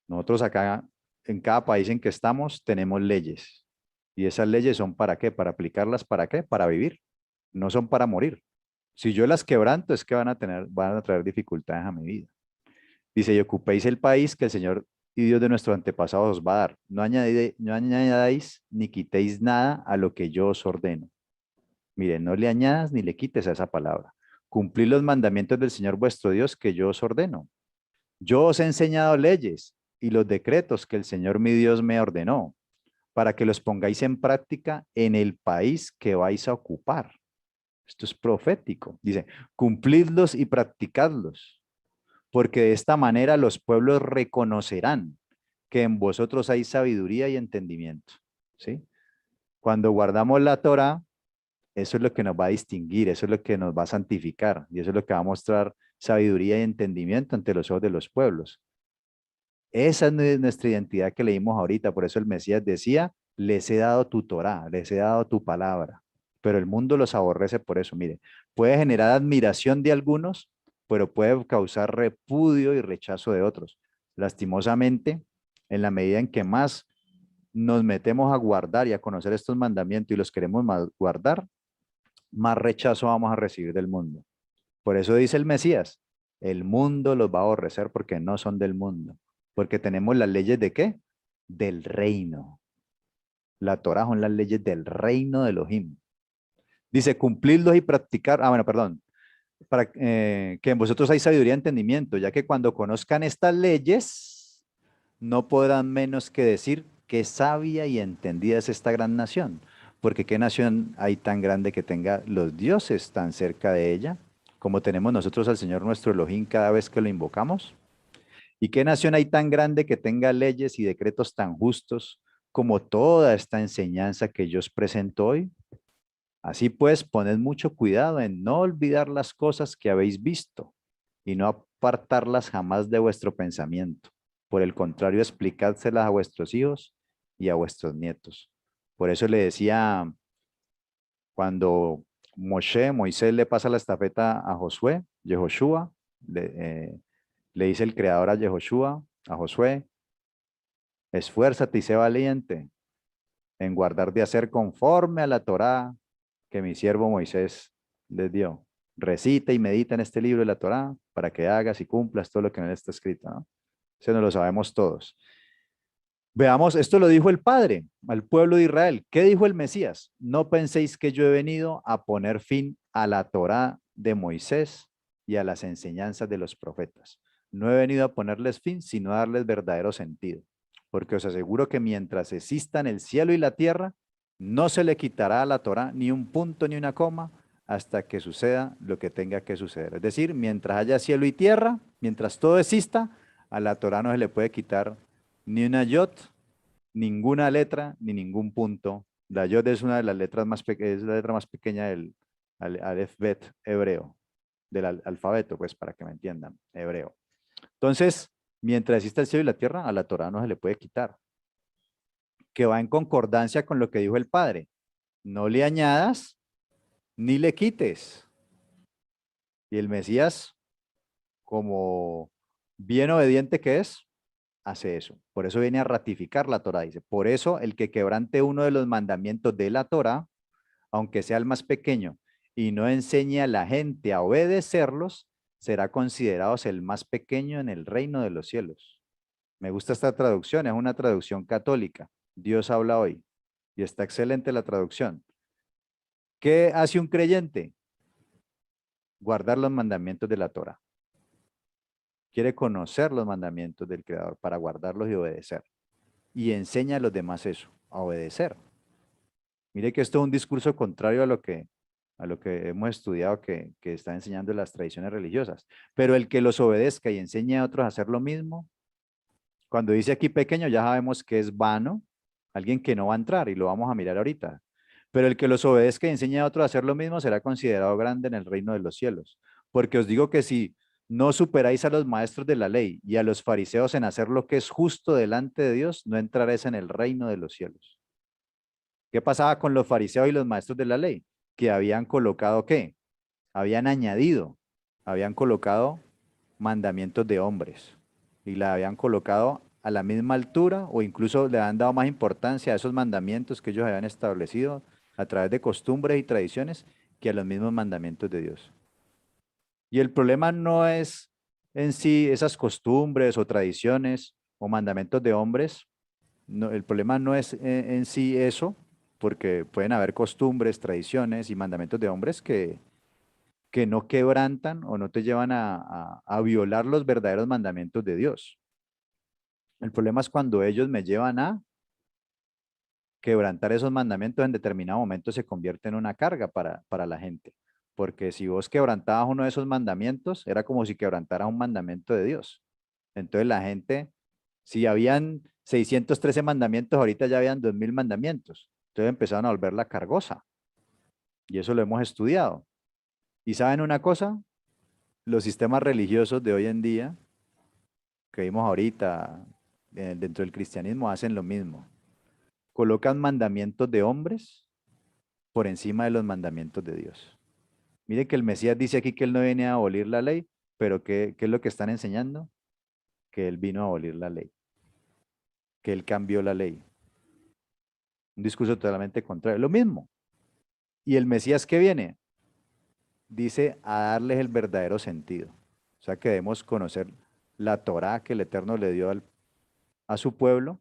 Nosotros acá, en cada país en que estamos, tenemos leyes. Y esas leyes son ¿para qué? Para aplicarlas ¿para qué? Para vivir. No son para morir. Si yo las quebranto es que van a traer dificultades a mi vida. Dice, y ocupéis el país que el Señor y Dios de nuestros antepasados os va a dar. No añadáis ni quitéis nada a lo que yo os ordeno. Mire, no le añadas ni le quites a esa palabra. cumplid los mandamientos del Señor vuestro Dios que yo os ordeno. Yo os he enseñado leyes y los decretos que el Señor mi Dios me ordenó, para que los pongáis en práctica en el país que vais a ocupar. Esto es profético. Dice, cumplidlos y practicadlos, porque de esta manera los pueblos reconocerán que en vosotros hay sabiduría y entendimiento. ¿Sí? Cuando guardamos la Torá, eso es lo que nos va a distinguir, eso es lo que nos va a santificar y eso es lo que va a mostrar sabiduría y entendimiento ante los ojos de los pueblos. Esa es nuestra identidad que leímos ahorita, por eso el Mesías decía, les he dado tu Torá, les he dado tu palabra, pero el mundo los aborrece por eso. Mire, puede generar admiración de algunos, pero puede causar repudio y rechazo de otros. Lastimosamente, en la medida en que más nos metemos a guardar y a conocer estos mandamientos y los queremos más guardar, más rechazo vamos a recibir del mundo. Por eso dice el Mesías, el mundo los va a aborrecer porque no son del mundo, porque tenemos las leyes ¿de qué? Del reino. La Torá son las leyes del reino de Elohim. Dice, cumplirlos y practicar, bueno, perdón, para que en vosotros hay sabiduría y entendimiento, ya que cuando conozcan estas leyes, no podrán menos que decir qué sabia y entendida es esta gran nación, porque qué nación hay tan grande que tenga los dioses tan cerca de ella, como tenemos nosotros al Señor nuestro Elohim cada vez que lo invocamos. ¿Y qué nación hay tan grande que tenga leyes y decretos tan justos como toda esta enseñanza que yo os presento hoy? Así pues, poned mucho cuidado en no olvidar las cosas que habéis visto y no apartarlas jamás de vuestro pensamiento. Por el contrario, explicádselas a vuestros hijos y a vuestros nietos. Por eso le decía cuando Moisés le pasa la estafeta a Josué, Yehoshua, le dice el creador a Yehoshua, a Josué, esfuérzate y sé valiente en guardar de hacer conforme a la Torá que mi siervo Moisés les dio. Recita y medita en este libro de la Torá para que hagas y cumplas todo lo que en él está escrito, ¿no? Eso no lo sabemos todos. Veamos, esto lo dijo el Padre al pueblo de Israel. ¿Qué dijo el Mesías? No penséis que yo he venido a poner fin a la Torá de Moisés y a las enseñanzas de los profetas. No he venido a ponerles fin, sino a darles verdadero sentido. Porque os aseguro que mientras existan el cielo y la tierra, no se le quitará a la Torá ni un punto ni una coma hasta que suceda lo que tenga que suceder. Es decir, mientras haya cielo y tierra, mientras todo exista, a la Torá no se le puede quitar ni una yot, ninguna letra, ni ningún punto. La yod es una de las letras más pequeñas, es la letra más pequeña del alef-bet hebreo, del alfabeto, pues para que me entiendan, hebreo. Entonces, mientras exista el cielo y la tierra, a la Torá no se le puede quitar. Que va en concordancia con lo que dijo el Padre. No le añadas ni le quites. Y el Mesías, como bien obediente que es, hace eso. Por eso viene a ratificar la Torá, dice. Por eso el que quebrante uno de los mandamientos de la Torá, aunque sea el más pequeño, y no enseñe a la gente a obedecerlos, será considerado el más pequeño en el reino de los cielos. Me gusta esta traducción, es una traducción católica. Dios habla hoy. Y está excelente la traducción. ¿Qué hace un creyente? Guardar los mandamientos de la Torá. Quiere conocer los mandamientos del Creador para guardarlos y obedecer. Y enseña a los demás eso, a obedecer. Mire que esto es un discurso contrario a lo que hemos estudiado que está enseñando las tradiciones religiosas. Pero el que los obedezca y enseñe a otros a hacer lo mismo, cuando dice aquí pequeño ya sabemos que es vano, alguien que no va a entrar y lo vamos a mirar ahorita. Pero el que los obedezca y enseñe a otros a hacer lo mismo será considerado grande en el reino de los cielos. Porque os digo que si no superáis a los maestros de la ley y a los fariseos en hacer lo que es justo delante de Dios, no entraréis en el reino de los cielos. ¿Qué pasaba con los fariseos y los maestros de la ley? Que habían colocado, ¿qué? Habían añadido, habían colocado mandamientos de hombres y la habían colocado a la misma altura o incluso le han dado más importancia a esos mandamientos que ellos habían establecido a través de costumbres y tradiciones que a los mismos mandamientos de Dios. Y el problema no es en sí esas costumbres o tradiciones o mandamientos de hombres, no, el problema no es en sí eso, porque pueden haber costumbres, tradiciones y mandamientos de hombres que no quebrantan o no te llevan a violar los verdaderos mandamientos de Dios. El problema es cuando ellos me llevan a quebrantar esos mandamientos, en determinado momento se convierte en una carga para la gente. Porque si vos quebrantabas uno de esos mandamientos, era como si quebrantaras un mandamiento de Dios. Entonces la gente, si habían 613 mandamientos, ahorita ya habían 2000 mandamientos. Entonces empezaron a volverla cargosa. Y eso lo hemos estudiado. ¿Y saben una cosa? Los sistemas religiosos de hoy en día, que vimos ahorita dentro del cristianismo, hacen lo mismo. Colocan mandamientos de hombres por encima de los mandamientos de Dios. Mire que el Mesías dice aquí que él no viene a abolir la ley, pero ¿qué es lo que están enseñando? Que él vino a abolir la ley, que él cambió la ley. Un discurso totalmente contrario. Lo mismo. ¿Y el Mesías que viene? Dice a darles el verdadero sentido. O sea que debemos conocer la Torá que el Eterno le dio a su pueblo,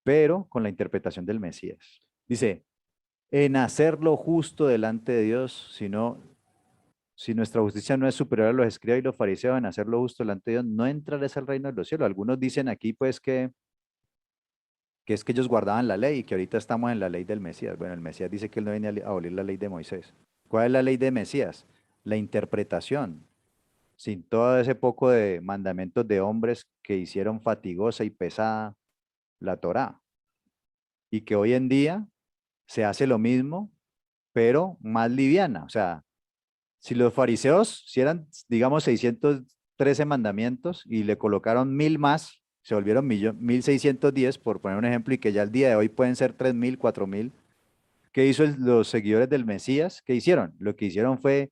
pero con la interpretación del Mesías. Dice, en hacer lo justo delante de Dios, si nuestra justicia no es superior a los escribas y los fariseos, en hacer lo justo delante de Dios, no entrarás al reino de los cielos. Algunos dicen aquí pues que es que ellos guardaban la ley y que ahorita estamos en la ley del Mesías. Bueno, el Mesías dice que él no viene a abolir la ley de Moisés. ¿Cuál es la ley de Mesías? La interpretación, sin todo ese poco de mandamientos de hombres que hicieron fatigosa y pesada la Torá. Y que hoy en día se hace lo mismo, pero más liviana. O sea, si los fariseos, si eran, digamos, 613 mandamientos y le colocaron 1000 más, se volvieron 1610, por poner un ejemplo, y que ya el día de hoy pueden ser 3000, 4000. ¿Qué hizo los seguidores del Mesías? ¿Qué hicieron? Lo que hicieron fue,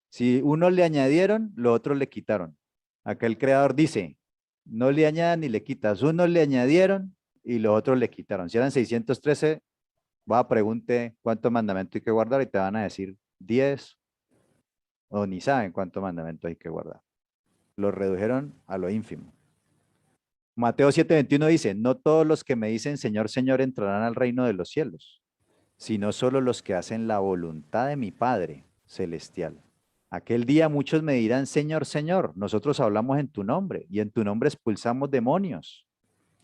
si unos le añadieron, los otros le quitaron. Acá el creador dice, no le añadan ni le quitas. Unos le añadieron y los otros le quitaron. Si eran 613, va a pregunte cuántos mandamientos hay que guardar y te van a decir 10 o ni saben cuántos mandamientos hay que guardar. Los redujeron a lo ínfimo. Mateo 7:21 dice, no todos los que me dicen Señor, Señor entrarán al reino de los cielos, sino solo los que hacen la voluntad de mi Padre celestial. Aquel día muchos me dirán, Señor, Señor, nosotros hablamos en tu nombre y en tu nombre expulsamos demonios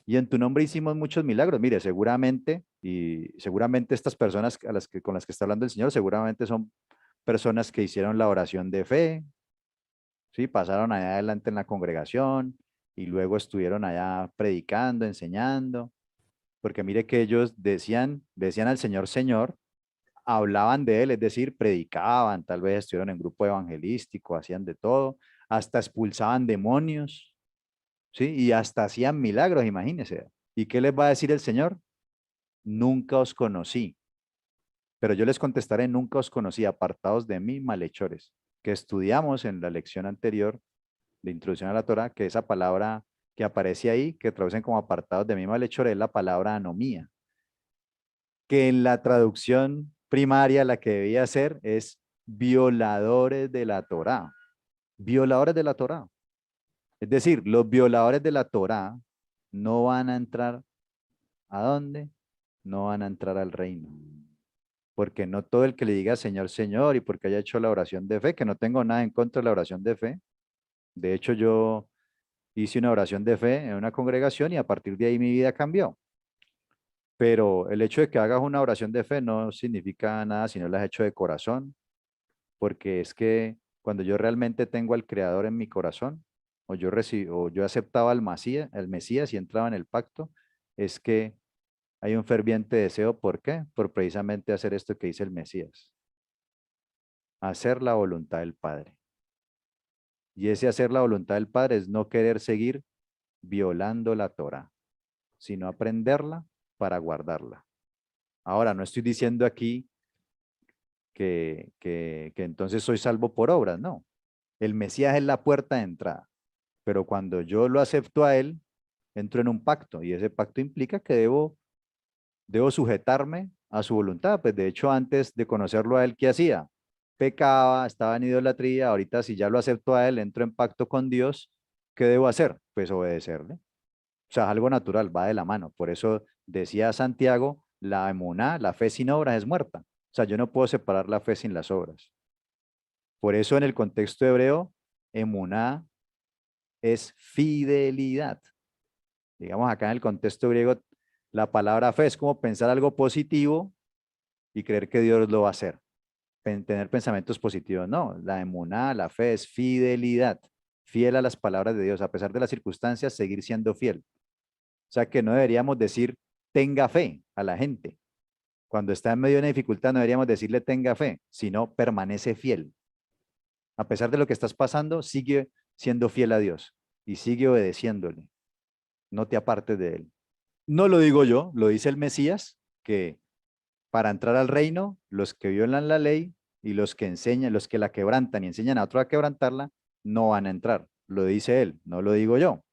y en tu nombre hicimos muchos milagros. Mire, seguramente estas personas con las que está hablando el Señor, seguramente son personas que hicieron la oración de fe, ¿sí? Pasaron allá adelante en la congregación y luego estuvieron allá predicando, enseñando, porque mire que ellos decían al Señor, Señor, hablaban de él, es decir, predicaban, tal vez estuvieron en grupo evangelístico, hacían de todo, hasta expulsaban demonios, ¿sí? Y hasta hacían milagros, imagínense. ¿Y qué les va a decir el Señor? Nunca os conocí. Pero yo les contestaré, nunca os conocí, apartados de mí, malhechores, que estudiamos en la lección anterior de Introducción a la Torah, que esa palabra que aparece ahí, que traducen como apartados de mí, malhechores, es la palabra anomía, que en la traducción primaria la que debía ser es violadores de la Torá. Violadores de la Torá. Es decir, los violadores de la Torá no van a entrar, ¿a dónde? No van a entrar al reino. Porque no todo el que le diga Señor, Señor, y porque haya hecho la oración de fe, que no tengo nada en contra de la oración de fe. De hecho, yo hice una oración de fe en una congregación y a partir de ahí mi vida cambió. Pero el hecho de que hagas una oración de fe no significa nada si no la has hecho de corazón, porque es que cuando yo realmente tengo al Creador en mi corazón, o yo aceptaba al Mesías y entraba en el pacto, es que hay un ferviente deseo. ¿Por qué? Por precisamente hacer esto que dice el Mesías, hacer la voluntad del Padre. Y ese hacer la voluntad del Padre es no querer seguir violando la Torah, sino aprenderla para guardarla. Ahora, no estoy diciendo aquí que entonces soy salvo por obras, no. El Mesías es la puerta de entrada, pero cuando yo lo acepto a él, entro en un pacto y ese pacto implica que debo sujetarme a su voluntad. Pues de hecho, antes de conocerlo a él, ¿qué hacía? Pecaba, estaba en idolatría. Ahorita, si ya lo acepto a él, entro en pacto con Dios, ¿qué debo hacer? Pues obedecerle. O sea, algo natural, va de la mano. Por eso decía Santiago, la emuná, la fe sin obras es muerta. O sea, yo no puedo separar la fe sin las obras. Por eso en el contexto hebreo, emuná es fidelidad. Digamos acá en el contexto griego, la palabra fe es como pensar algo positivo y creer que Dios lo va a hacer. Tener pensamientos positivos. No, la emuná, la fe es fidelidad. Fiel a las palabras de Dios. A pesar de las circunstancias, seguir siendo fiel. O sea que no deberíamos decir tenga fe a la gente. Cuando está en medio de una dificultad no deberíamos decirle tenga fe, sino permanece fiel. A pesar de lo que estás pasando, sigue siendo fiel a Dios y sigue obedeciéndole. No te apartes de él. No lo digo yo, lo dice el Mesías, que para entrar al reino, los que violan la ley y los que enseñan, los que la quebrantan y enseñan a otro a quebrantarla, no van a entrar. Lo dice él, no lo digo yo.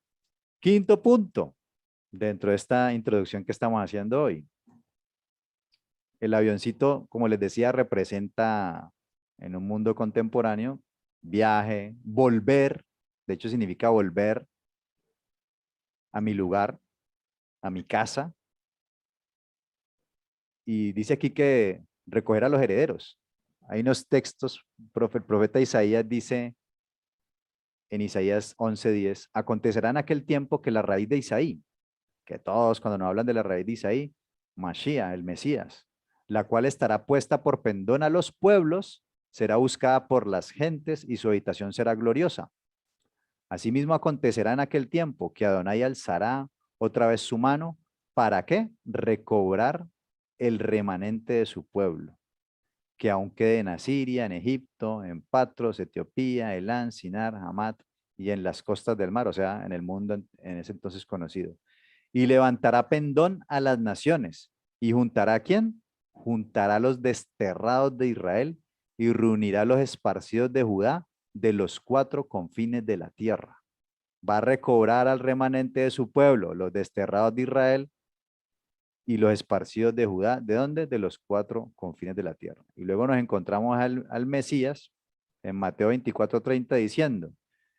Quinto punto, dentro de esta introducción que estamos haciendo hoy. El avioncito, como les decía, representa en un mundo contemporáneo viaje, volver, de hecho significa volver a mi lugar, a mi casa, y dice aquí que recoger a los herederos. Hay unos textos, el profeta Isaías dice en Isaías 11:10, acontecerá en aquel tiempo que la raíz de Isaí, que todos cuando nos hablan de la raíz de Isaí, Mashiach, el Mesías, la cual estará puesta por pendón a los pueblos, será buscada por las gentes y su habitación será gloriosa. Asimismo acontecerá en aquel tiempo que Adonai alzará otra vez su mano, ¿para qué? Recobrar el remanente de su pueblo, que aún quede en Asiria, en Egipto, en Patros, Etiopía, Elán, Sinar, Hamat y en las costas del mar, o sea, en el mundo en ese entonces conocido. Y levantará pendón a las naciones. ¿Y juntará a quién? Juntará a los desterrados de Israel y reunirá a los esparcidos de Judá de los cuatro confines de la tierra. Va a recobrar al remanente de su pueblo, los desterrados de Israel y los esparcidos de Judá. ¿De dónde? De los cuatro confines de la tierra. Y luego nos encontramos al Mesías en Mateo 24:30 diciendo,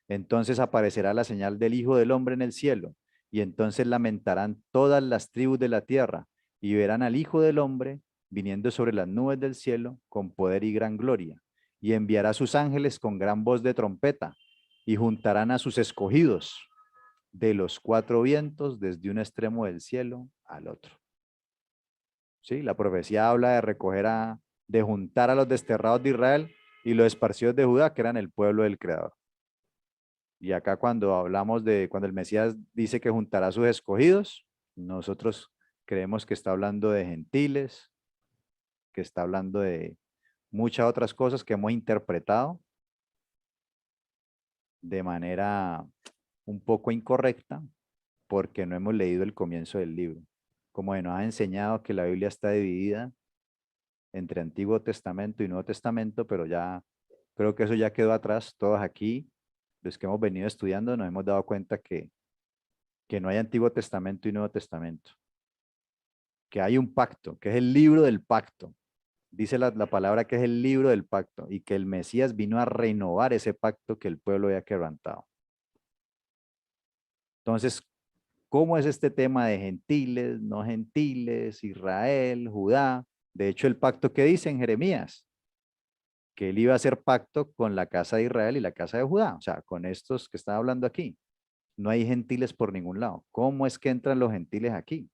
entonces aparecerá la señal del Hijo del Hombre en el cielo, y entonces lamentarán todas las tribus de la tierra, y verán al Hijo del Hombre viniendo sobre las nubes del cielo con poder y gran gloria, y enviará a sus ángeles con gran voz de trompeta, y juntarán a sus escogidos de los cuatro vientos desde un extremo del cielo al otro. ¿Sí? La profecía habla de de juntar a los desterrados de Israel y los esparcidos de Judá, que eran el pueblo del Creador. Y acá cuando hablamos cuando el Mesías dice que juntará a sus escogidos, nosotros creemos que está hablando de gentiles, que está hablando de muchas otras cosas que hemos interpretado de manera un poco incorrecta porque no hemos leído el comienzo del libro. Como nos ha enseñado que la Biblia está dividida entre Antiguo Testamento y Nuevo Testamento, pero ya creo que eso ya quedó atrás. Todos aquí, los que hemos venido estudiando, nos hemos dado cuenta que no hay Antiguo Testamento y Nuevo Testamento, que hay un pacto, que es el libro del pacto. Dice la palabra que es el libro del pacto y que el Mesías vino a renovar ese pacto que el pueblo había quebrantado. Entonces, ¿cómo es este tema de gentiles, no gentiles, Israel, Judá? De hecho, el pacto que dice en Jeremías, que él iba a hacer pacto con la casa de Israel y la casa de Judá, o sea, con estos que están hablando aquí. No hay gentiles por ningún lado. ¿Cómo es que entran los gentiles aquí?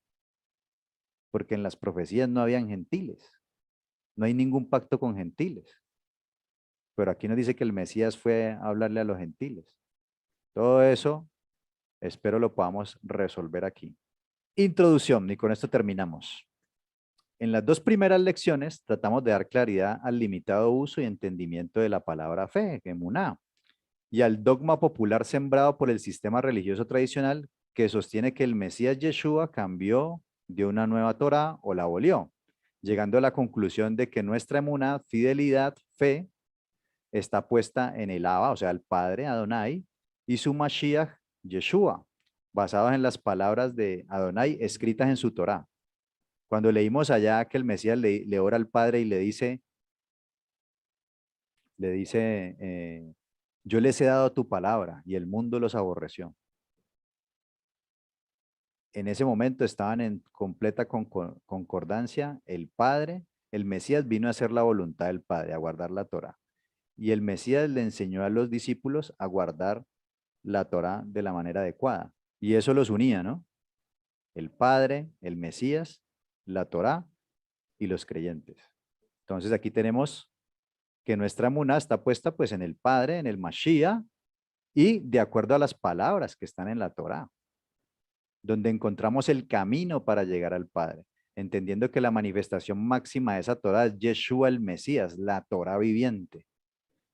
Porque en las profecías no habían gentiles. No hay ningún pacto con gentiles. Pero aquí nos dice que el Mesías fue a hablarle a los gentiles. Todo eso, espero lo podamos resolver aquí. Introducción, y con esto terminamos. En las dos primeras lecciones tratamos de dar claridad al limitado uso y entendimiento de la palabra fe, emuná, y al dogma popular sembrado por el sistema religioso tradicional que sostiene que el Mesías Yeshua cambió, dio una nueva Torá o la abolió, llegando a la conclusión de que nuestra emuná, fidelidad, fe, está puesta en el Abba, o sea, el Padre Adonai, y su Mashiach Yeshua, basados en las palabras de Adonai escritas en su Torá. Cuando leímos allá que el Mesías le ora al Padre y le dice, yo les he dado tu palabra y el mundo los aborreció. En ese momento estaban en completa concordancia el Padre, el Mesías vino a hacer la voluntad del Padre, a guardar la Torá. y el Mesías le enseñó a los discípulos a guardar la Torá de la manera adecuada. Y eso los unía, ¿no? El Padre, el Mesías, la Torá y los creyentes. Entonces aquí tenemos que nuestra emuná está puesta pues en el Padre, en el Mashiach y de acuerdo a las palabras que están en la Torá, donde encontramos el camino para llegar al Padre, entendiendo que la manifestación máxima de esa Torá es Yeshua el Mesías, la Torá viviente,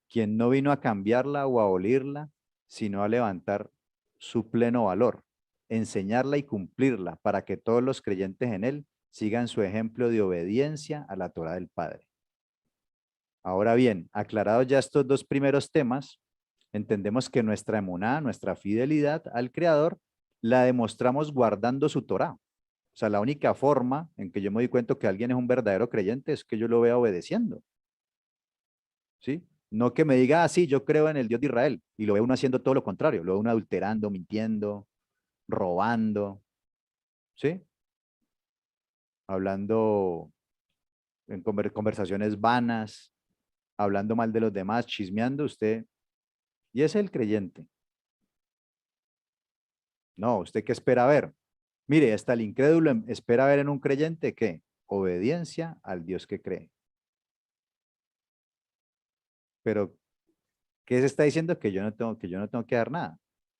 quien no vino a cambiarla o a abolirla, sino a levantar su pleno valor, enseñarla y cumplirla para que todos los creyentes en él sigan su ejemplo de obediencia a la Torá del Padre. Ahora bien, aclarados ya estos dos primeros temas, entendemos que nuestra emuná, nuestra fidelidad al Creador, la demostramos guardando su Torá. O sea, la única forma en que yo me doy cuenta que alguien es un verdadero creyente es que yo lo vea obedeciendo. ¿Sí? No que me diga, ah, sí, yo creo en el Dios de Israel, y lo ve uno haciendo todo lo contrario, lo ve uno adulterando, mintiendo, robando, ¿sí? Hablando en conversaciones vanas, hablando mal de los demás, chismeando usted, y ese es el creyente. No, ¿usted qué espera ver? Mire, hasta el incrédulo espera ver en un creyente ¿qué? Obediencia al Dios que cree. Pero, ¿qué se está diciendo? Que yo no tengo que dar nada.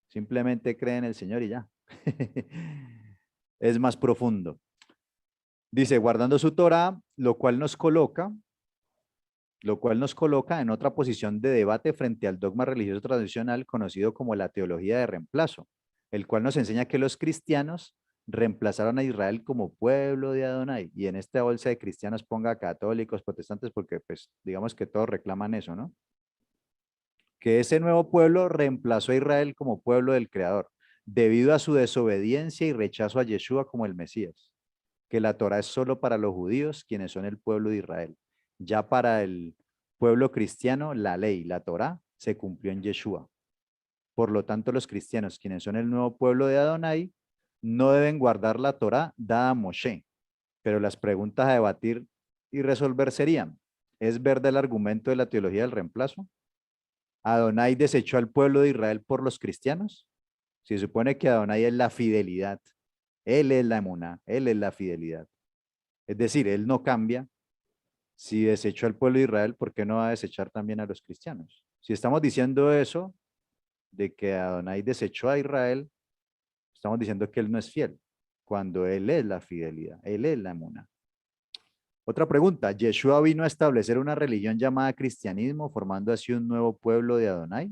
Simplemente cree en el Señor y ya. Es más profundo. Dice, guardando su Torah, lo cual nos coloca en otra posición de debate frente al dogma religioso tradicional conocido como la teología de reemplazo, el cual nos enseña que los cristianos reemplazaron a Israel como pueblo de Adonai. Y en esta bolsa de cristianos ponga católicos, protestantes, porque pues digamos que todos reclaman eso, ¿no? Que ese nuevo pueblo reemplazó a Israel como pueblo del Creador, debido a su desobediencia y rechazo a Yeshua como el Mesías, que la Torah es solo para los judíos, quienes son el pueblo de Israel. Ya para el pueblo cristiano, la ley, la Torah, se cumplió en Yeshua. Por lo tanto, los cristianos, quienes son el nuevo pueblo de Adonai, no deben guardar la Torah dada a Moshe. Pero las preguntas a debatir y resolver serían, ¿es verdad el argumento de la teología del reemplazo? ¿Adonai desechó al pueblo de Israel por los cristianos? Se supone que Adonai es la fidelidad. Él es la emuná, él es la fidelidad. Es decir, él no cambia. Si desechó al pueblo de Israel, ¿por qué no va a desechar también a los cristianos? Si estamos diciendo eso, de que Adonai desechó a Israel, estamos diciendo que él no es fiel, cuando él es la fidelidad, él es la emuná. Otra pregunta, ¿Yeshua vino a establecer una religión llamada cristianismo, formando así un nuevo pueblo de Adonai?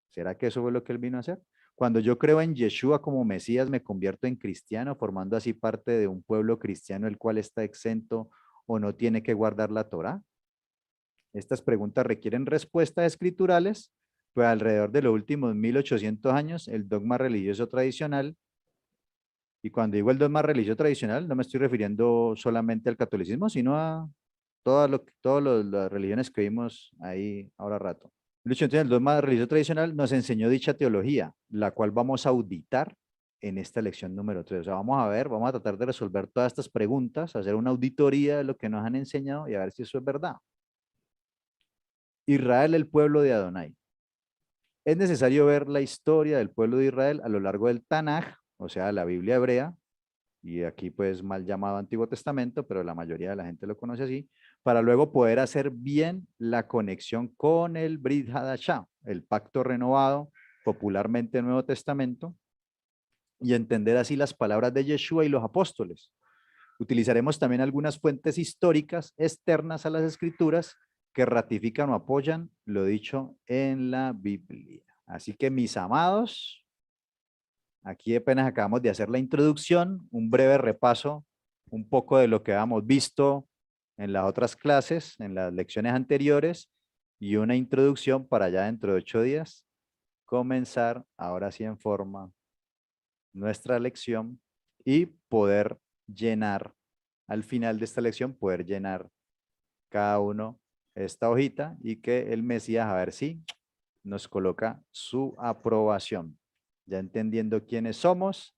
¿Será que eso fue lo que él vino a hacer? Cuando yo creo en Yeshua como Mesías, me convierto en cristiano, formando así parte de un pueblo cristiano el cual está exento o no tiene que guardar la Torá. Estas preguntas requieren respuestas escriturales, pues alrededor de los últimos 1800 años, el dogma religioso tradicional, y cuando digo el dogma religioso tradicional, no me estoy refiriendo solamente al catolicismo, sino a todas las religiones que vimos ahí ahora rato. El dogma religioso tradicional nos enseñó dicha teología, la cual vamos a auditar en esta lección número 3. O sea, vamos a ver, vamos a tratar de resolver todas estas preguntas, hacer una auditoría de lo que nos han enseñado y a ver si eso es verdad. Israel, el pueblo de Adonai. Es necesario ver la historia del pueblo de Israel a lo largo del Tanaj, o sea, la Biblia hebrea, y aquí pues mal llamado Antiguo Testamento, pero la mayoría de la gente lo conoce así, para luego poder hacer bien la conexión con el Brit Hadashah, el pacto renovado, popularmente Nuevo Testamento, y entender así las palabras de Yeshua y los apóstoles. Utilizaremos también algunas fuentes históricas externas a las escrituras que ratifican o apoyan lo dicho en la Biblia. Así que mis amados, aquí apenas acabamos de hacer la introducción, un breve repaso, un poco de lo que habíamos visto en las otras clases, en las lecciones anteriores, y una introducción para ya dentro de 8 días comenzar ahora sí en forma nuestra lección y poder llenar, al final de esta lección, poder llenar cada uno esta hojita y que el Mesías, a ver si nos coloca su aprobación, ya entendiendo quiénes somos,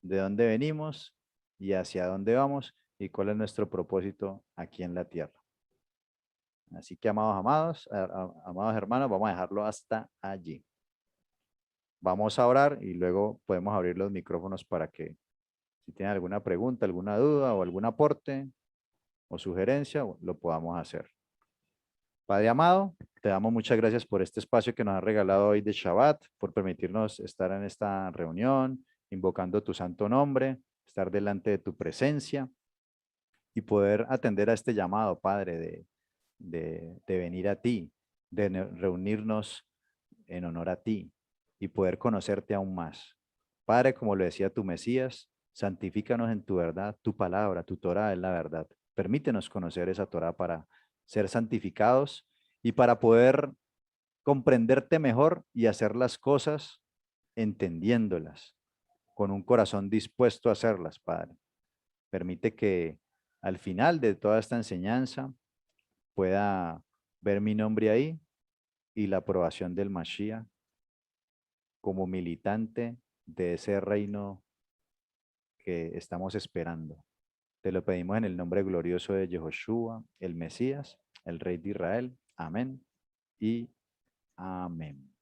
de dónde venimos y hacia dónde vamos y cuál es nuestro propósito aquí en la tierra. Así que, amados hermanos, vamos a dejarlo hasta allí. Vamos a orar y luego podemos abrir los micrófonos para que si tienen alguna pregunta, alguna duda o algún aporte o sugerencia, lo podamos hacer. Padre amado, te damos muchas gracias por este espacio que nos has regalado hoy de Shabbat, por permitirnos estar en esta reunión, invocando tu santo nombre, estar delante de tu presencia y poder atender a este llamado, Padre, de venir a ti, de reunirnos en honor a ti y poder conocerte aún más. Padre, como lo decía tu Mesías, santifícanos en tu verdad, tu palabra, tu Torah es la verdad. Permítenos conocer esa Torah para ser santificados y para poder comprenderte mejor y hacer las cosas entendiéndolas, con un corazón dispuesto a hacerlas, Padre. Permite que al final de toda esta enseñanza pueda ver mi nombre ahí y la aprobación del Mashiach como militante de ese reino que estamos esperando. Te lo pedimos en el nombre glorioso de Yehoshua, el Mesías, el Rey de Israel. Amén y amén.